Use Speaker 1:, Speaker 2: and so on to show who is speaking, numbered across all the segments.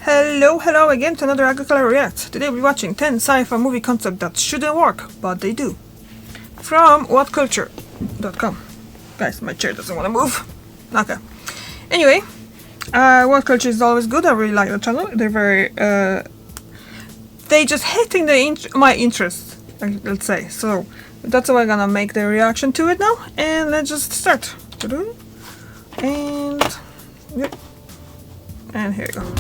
Speaker 1: Hello again to another Agricolor React. Today we're watching 10 sci-fi movie concepts that shouldn't work, but they do. From whatculture.com. Guys, my chair doesn't want to move. Okay. Anyway, What Culture is always good. I really like the channel. They're very, they just hitting my interest, let's say. So, that's why I'm gonna make the reaction to it now. And let's just start. And, yep. And here you go.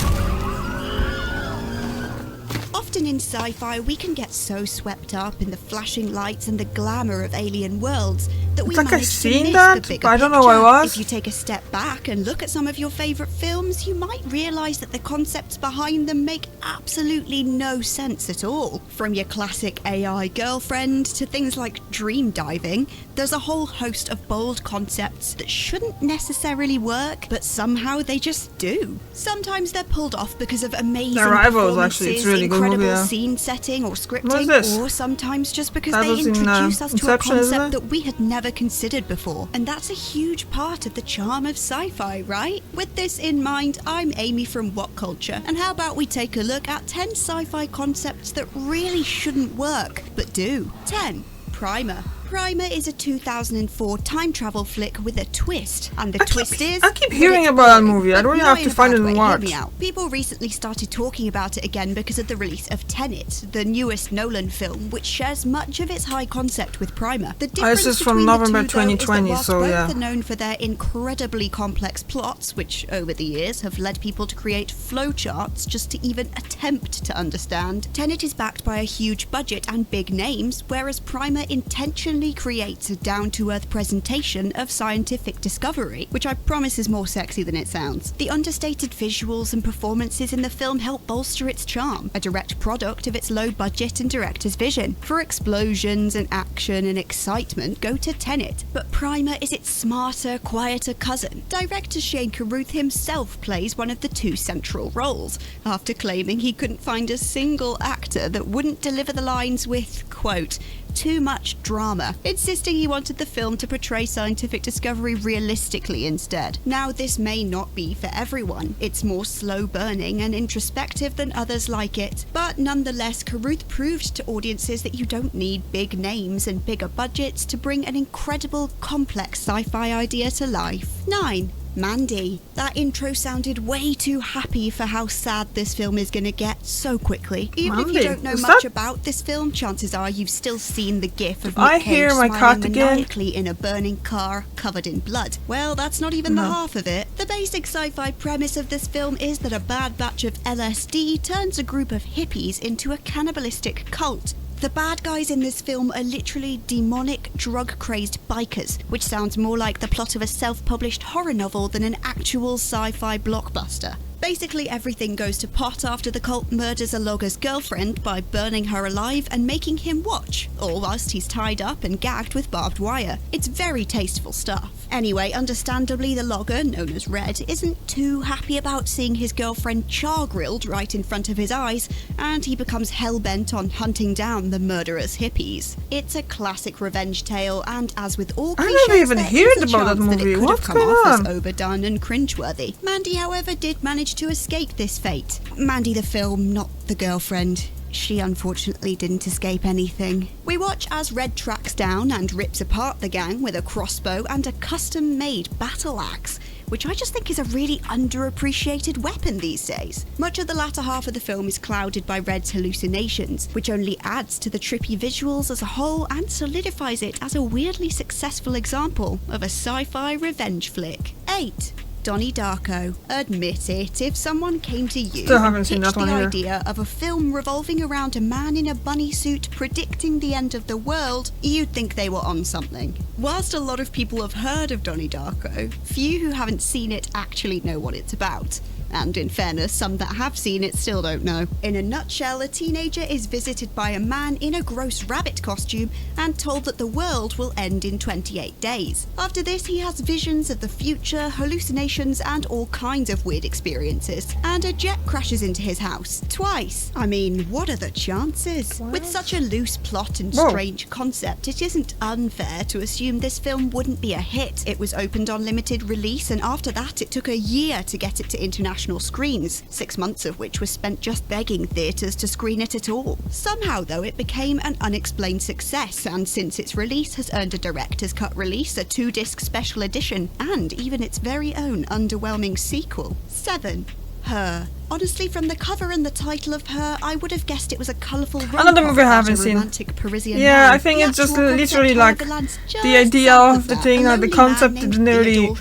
Speaker 2: Often in sci-fi, we can get so swept up in the flashing lights and the glamour of alien worlds that we manage to miss the bigger
Speaker 1: I don't know why it was.
Speaker 2: If you take a step back and look at some of your favourite films, you might realise that the concepts behind them make absolutely no sense at all. From your classic AI girlfriend to things like dream diving, there's a whole host of bold concepts that shouldn't necessarily work, but somehow they just do. Sometimes they're pulled off because of amazing performances,
Speaker 1: really
Speaker 2: incredible
Speaker 1: movie,
Speaker 2: scene setting or scripting, or sometimes just because they introduce us to a concept that we had never considered before. And that's a huge part of the charm of sci-fi, right? With this in mind, I'm Amy from What Culture, and how about we take a look at 10 sci-fi concepts that really shouldn't work, but do. 10. Primer. Primer is a 2004 time travel flick with a twist, and the twist is...
Speaker 1: I keep hearing about that movie. I don't really have to find it and watch.
Speaker 2: Hear me out. People recently started talking about it again because of the release of Tenet, the newest Nolan film, which shares much of its high concept with Primer. The difference
Speaker 1: this is from November 2020,
Speaker 2: so yeah. Both are known for their incredibly complex plots, which over the years have led people to create flowcharts just to even attempt to understand. Tenet is backed by a huge budget and big names, whereas Primer intentionally creates a down-to-earth presentation of scientific discovery, which I promise is more sexy than it sounds. The understated visuals and performances in the film help bolster its charm, a direct product of its low budget and director's vision. For explosions and action and excitement, go to Tenet, but Primer is its smarter, quieter cousin. Director Shane Carruth himself plays one of the two central roles, after claiming he couldn't find a single actor that wouldn't deliver the lines with, quote, too much drama, insisting he wanted the film to portray scientific discovery realistically instead. Now, this may not be for everyone. It's more slow burning and introspective than others like it, but nonetheless, Carruth proved to audiences that you don't need big names and bigger budgets to bring an incredible, complex sci-fi idea to life. 9. Mandy. That intro sounded way too happy for how sad this film is gonna get so quickly. Even if you don't know much about this film, chances are you've still seen the gif of Nick Cage smiling maniacally in a burning car covered in blood. Well, that's not even the half of it. The basic sci-fi premise of this film is that a bad batch of LSD turns a group of hippies into a cannibalistic cult. The bad guys in this film are literally demonic, drug-crazed bikers, which sounds more like the plot of a self-published horror novel than an actual sci-fi blockbuster. Basically, everything goes to pot after the cult murders a logger's girlfriend by burning her alive and making him watch, all whilst he's tied up and gagged with barbed wire. It's very tasteful stuff. Anyway, understandably, the logger, known as Red, isn't too happy about seeing his girlfriend char-grilled right in front of his eyes, and he becomes hell-bent on hunting down the murderous hippies. It's a classic revenge tale, and as with all cliches,
Speaker 1: I never even heard about that movie.
Speaker 2: What's going on? As overdone and cringeworthy. Mandy, however, did manage to escape this fate. Mandy the film, not the girlfriend. She unfortunately didn't escape anything. We watch as Red tracks down and rips apart the gang with a crossbow and a custom-made battle axe, which I just think is a really underappreciated weapon these days. Much of the latter half of the film is clouded by Red's hallucinations, which only adds to the trippy visuals as a whole and solidifies it as a weirdly successful example of a sci-fi revenge flick. 8. Donnie Darko. Admit it, if someone came to you and pitched the idea of a film revolving around a man in a bunny suit predicting the end of the world, you'd think they were on something. Whilst a lot of people have heard of Donnie Darko, few who haven't seen it actually know what it's about. And in fairness, some that have seen it still don't know. In a nutshell, a teenager is visited by a man in a gross rabbit costume and told that the world will end in 28 days. After this, he has visions of the future, hallucinations, and all kinds of weird experiences. And a jet crashes into his house. Twice. I mean, what are the chances? With such a loose plot and strange concept, it isn't unfair to assume this film wouldn't be a hit. It was opened on limited release, and after that, it took a year to get it to international international screens, 6 months of which was spent just begging theatres to screen it at all. Somehow, though, it became an unexplained success, and since its release has earned a director's cut release, a 2-disc special edition, and even its very own underwhelming sequel. 7. Her. Honestly, from the cover and the title of Her, I would have guessed it was a colourful
Speaker 1: another movie I haven't seen. Yeah, I think it's just literally like the idea of the thing, like the concept didn't really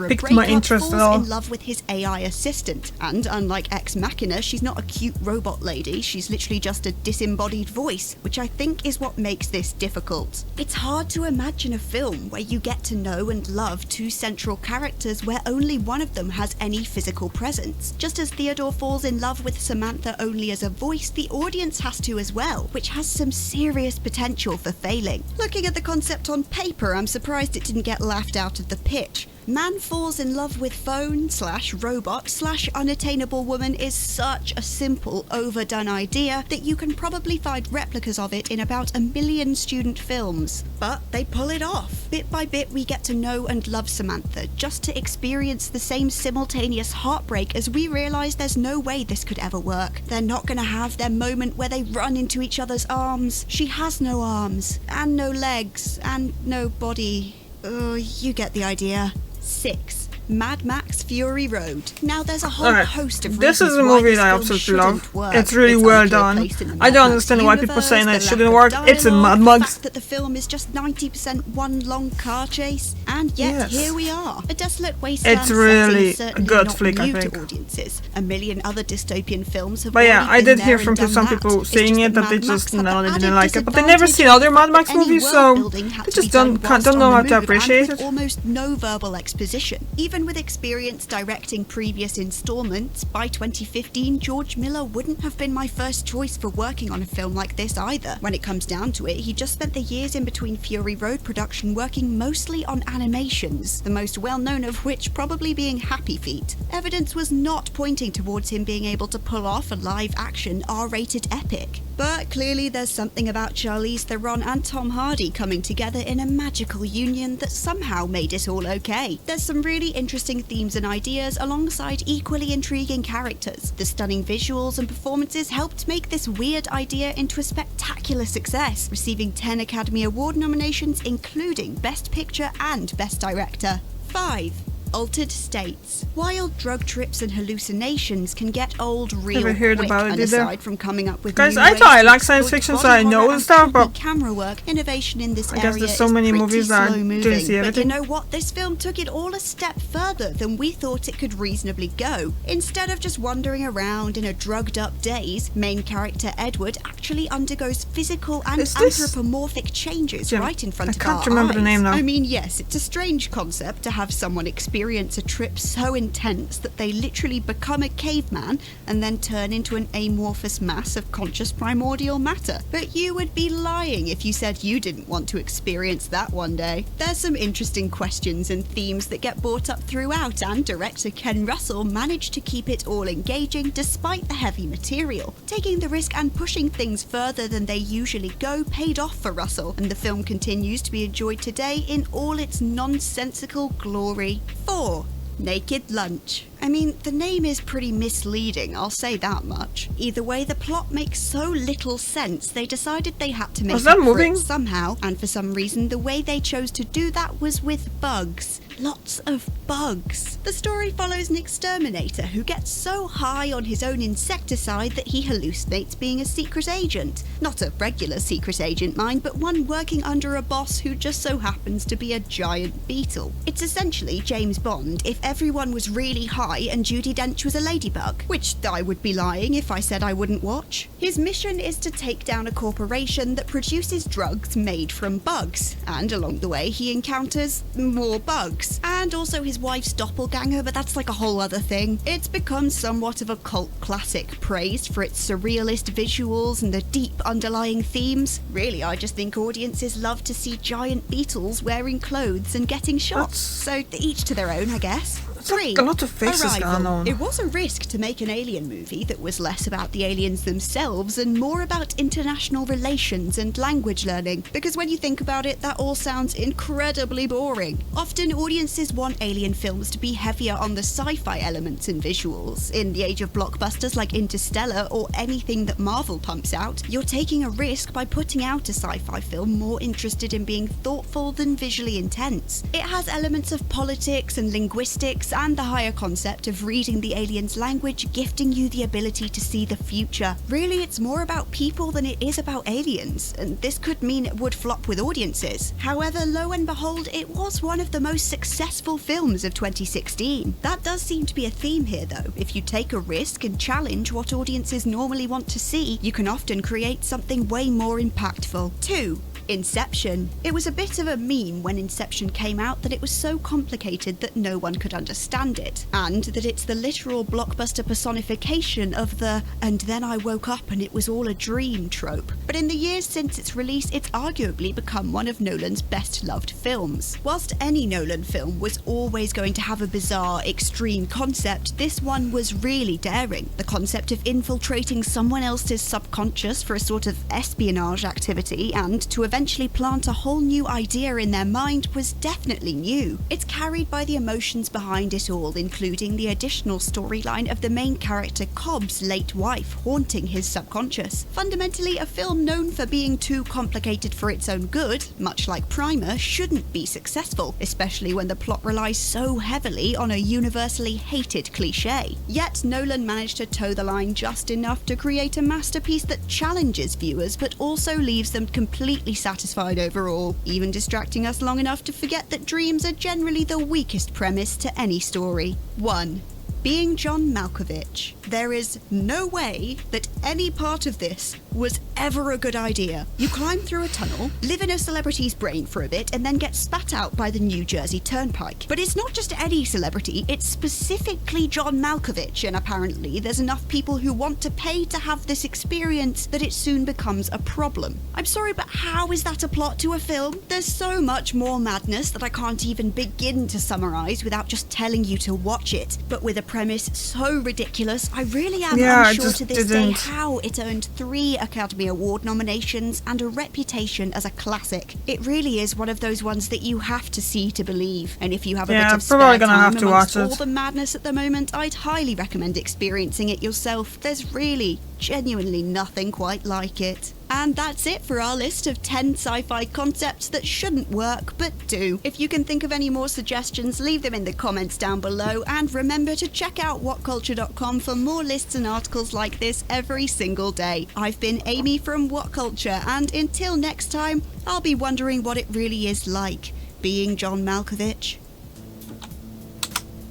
Speaker 1: piqued my interest at all.
Speaker 2: In love with his AI assistant, and unlike Ex Machina, she's not a cute robot lady, she's literally just a disembodied voice, which I think is what makes this difficult. It's hard to imagine a film where you get to know and love 2 central characters where only one of them has any physical presence. Just as Theodore falls in love with Samantha only as a voice, the audience has to as well, which has some serious potential for failing. Looking at the concept on paper, I'm surprised it didn't get laughed out of the pitch. Man falls in love with phone/robot/unattainable woman is such a simple, overdone idea that you can probably find replicas of it in about 1 million student films. But they pull it off. Bit by bit we get to know and love Samantha, just to experience the same simultaneous heartbreak as we realise there's no way this could ever work. They're not going to have their moment where they run into each other's arms. She has no arms, and no legs, and no body. Oh, you get the idea. 6. Mad Max Fury Road. Now there's a whole host of
Speaker 1: this
Speaker 2: reasons
Speaker 1: is a
Speaker 2: why
Speaker 1: movie
Speaker 2: this
Speaker 1: that I
Speaker 2: film
Speaker 1: absolutely
Speaker 2: shouldn't
Speaker 1: love.
Speaker 2: work.
Speaker 1: It's really
Speaker 2: Its
Speaker 1: well
Speaker 2: unclear
Speaker 1: done.
Speaker 2: place in the
Speaker 1: I
Speaker 2: Mad
Speaker 1: don't
Speaker 2: Max
Speaker 1: understand why people
Speaker 2: universe,
Speaker 1: saying that it
Speaker 2: the
Speaker 1: shouldn't
Speaker 2: lack
Speaker 1: work.
Speaker 2: of
Speaker 1: It's a
Speaker 2: dialogue,
Speaker 1: Mad
Speaker 2: the
Speaker 1: Max.
Speaker 2: fact that the film is just 90% one long car chase, and yet here we are. A desolate wasteland
Speaker 1: It's really
Speaker 2: setting is
Speaker 1: a
Speaker 2: certainly
Speaker 1: good
Speaker 2: not
Speaker 1: flick, I
Speaker 2: new
Speaker 1: think.
Speaker 2: to audiences. A million other dystopian films have
Speaker 1: But yeah,
Speaker 2: already
Speaker 1: I
Speaker 2: been
Speaker 1: did
Speaker 2: there
Speaker 1: hear
Speaker 2: and
Speaker 1: from
Speaker 2: done
Speaker 1: some
Speaker 2: that.
Speaker 1: people
Speaker 2: It's
Speaker 1: saying
Speaker 2: just
Speaker 1: it that they
Speaker 2: Mad Max
Speaker 1: just
Speaker 2: had the
Speaker 1: they
Speaker 2: added
Speaker 1: didn't like it, but they never
Speaker 2: disadvantage
Speaker 1: seen other Mad
Speaker 2: that
Speaker 1: Max
Speaker 2: any
Speaker 1: movies,
Speaker 2: world
Speaker 1: so
Speaker 2: building had
Speaker 1: they
Speaker 2: to
Speaker 1: just
Speaker 2: be done
Speaker 1: don't
Speaker 2: whilst
Speaker 1: know
Speaker 2: on
Speaker 1: how
Speaker 2: the
Speaker 1: to
Speaker 2: move and
Speaker 1: appreciate
Speaker 2: with
Speaker 1: it.
Speaker 2: almost no verbal exposition. Even with experience directing previous installments, by 2015 George Miller wouldn't have been my first choice for working on a film like this either. When it comes down to it, he just spent the years in between Fury Road production working mostly on animations, the most well-known of which probably being Happy Feet. Evidence was not pointing towards him being able to pull off a live-action R-rated epic. But clearly there's something about Charlize Theron and Tom Hardy coming together in a magical union that somehow made it all okay. There's some really interesting themes and ideas alongside equally intriguing characters. The stunning visuals and performances helped make this weird idea into a spectacular success, receiving 10 Academy Award nominations including Best Picture and Best Director. 5. Altered states. Wild drug trips and hallucinations can get old real
Speaker 1: Never heard
Speaker 2: quick,
Speaker 1: about it,
Speaker 2: and
Speaker 1: did
Speaker 2: aside from coming up with
Speaker 1: Guys,
Speaker 2: new
Speaker 1: I
Speaker 2: ways
Speaker 1: thought I
Speaker 2: to
Speaker 1: like science
Speaker 2: exploit
Speaker 1: fiction, so
Speaker 2: body
Speaker 1: I know
Speaker 2: horror
Speaker 1: the
Speaker 2: and
Speaker 1: stuff, but
Speaker 2: tricky camera work, innovation in this
Speaker 1: I guess
Speaker 2: area
Speaker 1: there's so
Speaker 2: is
Speaker 1: many
Speaker 2: pretty
Speaker 1: movies that I
Speaker 2: slow moving.
Speaker 1: didn't see
Speaker 2: But you
Speaker 1: everything.
Speaker 2: know what? This film took it all a step further than we thought it could reasonably go. Instead of just wandering around in a drugged up daze, main character Edward actually undergoes physical and
Speaker 1: Is this-
Speaker 2: anthropomorphic changes
Speaker 1: Jim,
Speaker 2: right in front
Speaker 1: I
Speaker 2: of
Speaker 1: can't
Speaker 2: our
Speaker 1: remember the
Speaker 2: eyes.
Speaker 1: name now.
Speaker 2: I mean, yes, it's a strange concept to have someone experience a trip so intense that they literally become a caveman and then turn into an amorphous mass of conscious primordial matter. But you would be lying if you said you didn't want to experience that one day. There's some interesting questions and themes that get brought up throughout, and director Ken Russell managed to keep it all engaging despite the heavy material. Taking the risk and pushing things further than they usually go paid off for Russell, and the film continues to be enjoyed today in all its nonsensical glory. 4. Naked Lunch. I mean, the name is pretty misleading, I'll say that much. Either way, the plot makes so little sense, they decided they had to make
Speaker 1: Was that
Speaker 2: up for
Speaker 1: moving?
Speaker 2: it somehow, and for some reason the way they chose to do that was with bugs. Lots of bugs. The story follows an exterminator who gets so high on his own insecticide that he hallucinates being a secret agent. Not a regular secret agent, mind, but one working under a boss who just so happens to be a giant beetle. It's essentially James Bond if everyone was really high and Judi Dench was a ladybug, which I would be lying if I said I wouldn't watch. His mission is to take down a corporation that produces drugs made from bugs, and along the way he encounters more bugs. And also his wife's doppelganger, but that's like a whole other thing. It's become somewhat of a cult classic, praised for its surrealist visuals and the deep underlying themes. Really, I just think audiences love to see giant beetles wearing clothes and getting shot. So each to their own, I guess. 3.
Speaker 1: Like a lot of faces
Speaker 2: Arrival.
Speaker 1: going on.
Speaker 2: It was a risk to make an alien movie that was less about the aliens themselves and more about international relations and language learning, because when you think about it, that all sounds incredibly boring. Often audiences want alien films to be heavier on the sci-fi elements and visuals. In the age of blockbusters like Interstellar or anything that Marvel pumps out, you're taking a risk by putting out a sci-fi film more interested in being thoughtful than visually intense. It has elements of politics and linguistics and the higher concept of reading the alien's language, gifting you the ability to see the future. Really, it's more about people than it is about aliens, and this could mean it would flop with audiences. However, lo and behold, it was one of the most successful films of 2016. That does seem to be a theme here though. If you take a risk and challenge what audiences normally want to see, you can often create something way more impactful. 2. Inception. It was a bit of a meme when Inception came out that it was so complicated that no one could understand it, and that it's the literal blockbuster personification of the "and then I woke up and it was all a dream" trope. But in the years since its release, it's arguably become one of Nolan's best loved films. Whilst any Nolan film was always going to have a bizarre, extreme concept, this one was really daring. The concept of infiltrating someone else's subconscious for a sort of espionage activity and to eventually plant a whole new idea in their mind was definitely new. It's carried by the emotions behind it all, including the additional storyline of the main character Cobb's late wife haunting his subconscious. Fundamentally, a film known for being too complicated for its own good, much like Primer, shouldn't be successful, especially when the plot relies so heavily on a universally hated cliché. Yet Nolan managed to toe the line just enough to create a masterpiece that challenges viewers but also leaves them completely satisfied overall, even distracting us long enough to forget that dreams are generally the weakest premise to any story. 1. Being John Malkovich. There is no way that any part of this was ever a good idea. You climb through a tunnel, live in a celebrity's brain for a bit, and then get spat out by the New Jersey Turnpike. But it's not just any celebrity, it's specifically John Malkovich, and apparently there's enough people who want to pay to have this experience that it soon becomes a problem. I'm sorry, but how is that a plot to a film? There's so much more madness that I can't even begin to summarize without just telling you to watch it. But with a premise so ridiculous, I really am unsure to this day how it earned 3 Academy Award nominations and a reputation as a classic. It really is one of those ones that you have to see to believe. And if you have a bit of spare time amongst all the madness at the moment, I'd highly recommend experiencing it yourself. There's really, genuinely nothing quite like it. And that's it for our list of 10 sci-fi concepts that shouldn't work but do. If you can think of any more suggestions, leave them in the comments down below, and remember to check out whatculture.com for more lists and articles like this every single day. I've been Amy from What Culture, and until next time, I'll be wondering what it really is like being John Malkovich.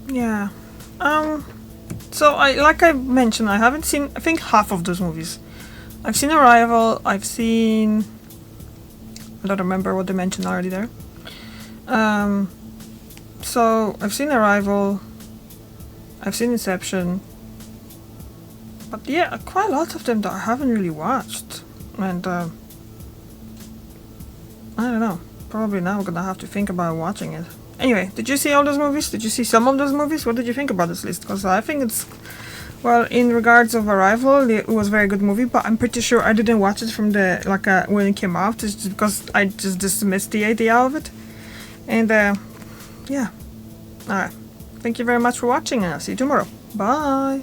Speaker 1: Yeah. So like I mentioned, I haven't seen, I think, half of those movies. I've seen Arrival, I don't remember what they mentioned already there. So I've seen Arrival, I've seen Inception, but yeah, quite a lot of them that I haven't really watched. And I don't know, probably now I'm gonna have to think about watching it. Anyway, did you see all those movies? Did you see some of those movies? What did you think about this list? Because I think it's, well, in regards of Arrival, it was a very good movie, but I'm pretty sure I didn't watch it from the, when it came out, just because I just dismissed the idea of it. And, yeah. Alright. Thank you very much for watching, and I'll see you tomorrow. Bye!